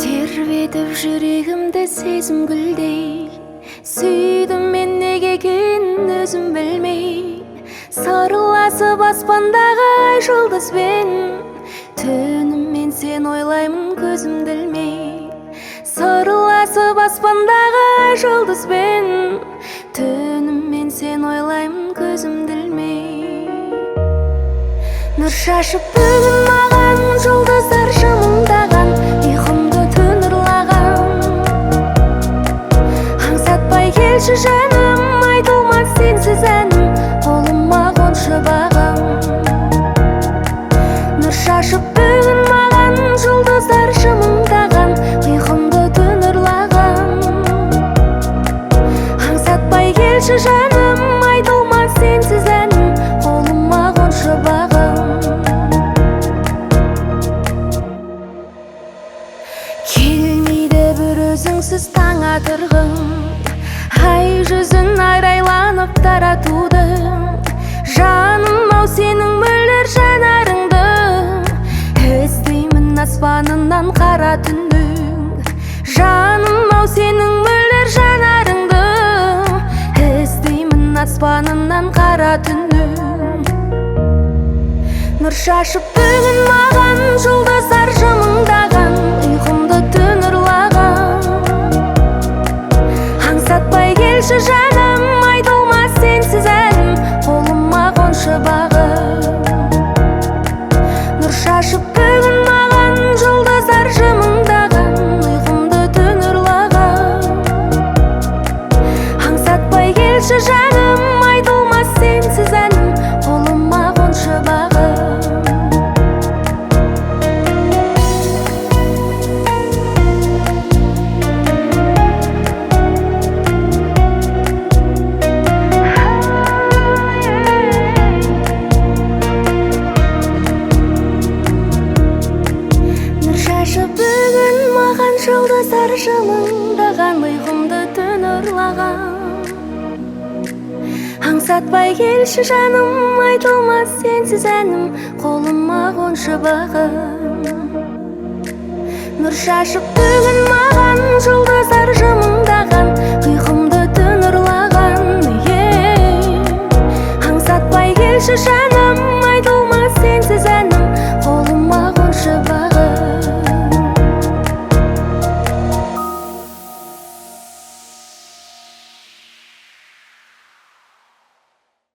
тербетіп жүрегімді сезім гүлдей, сүйдім мен неге екенін өзім білмей. Сарыласып аспандағы ай жұлдызбен, түніммен сен ойлаймын көзімді ілмей. Сарыласып аспандағы ай жұлдызбен, түніммен сен ойлаймын көзімді ілмей. Нұр шашып бүгін маған жұлдыздар жымыңдаған, ұйқымды түн ұрлаған. Аңсатпай келші жаным, айтылмас сенсіз әнім, қолыма қоншы бағым. Нұр шашып бүгін маған жұлдыздар жымыңдаған, ұйқымды түн ұрлаған. Аңсатпай келші жаным, айтылмас сенсіз әнім, қолыма қоншы бағым. Келмейді бір өзіңсіз таң атырғым, ай жүзін айрайланып таратудың. Жаным ау сенің мөлдір жанарыңды, іздеймін аспанынан қара түннің. Жаным ау сенің мөлдір жанарыңды, іздеймін аспанынан қара түннің. Нұр шашып бүгін маған жұлдыздар жымыңдаған, ұйқымды түн ұрлаған. Аңсатпай келші жаным, айтылмас сенсіз әнім, қолыма қоншы бағым. Нұр шашып бүгін маған жұлдыздар жымыңдаған, ұйқымды түн ұрлаған. Аңсатпай келші жаным, айтылмас сенсіз әнім, қолыма қоншы бағым. Бүгін маған жұлдыздар жымыңдаған, ұйқымды түн ұрлаған. Аңсатпай келші жаным, айтылмас сенсіз әнім, қолыма қоншы бағым. Нұр шашып бүгін маған жұлдыздар жымыңдаған, ұйқымды түн ұрлаған. Аңсатпай келші жаным,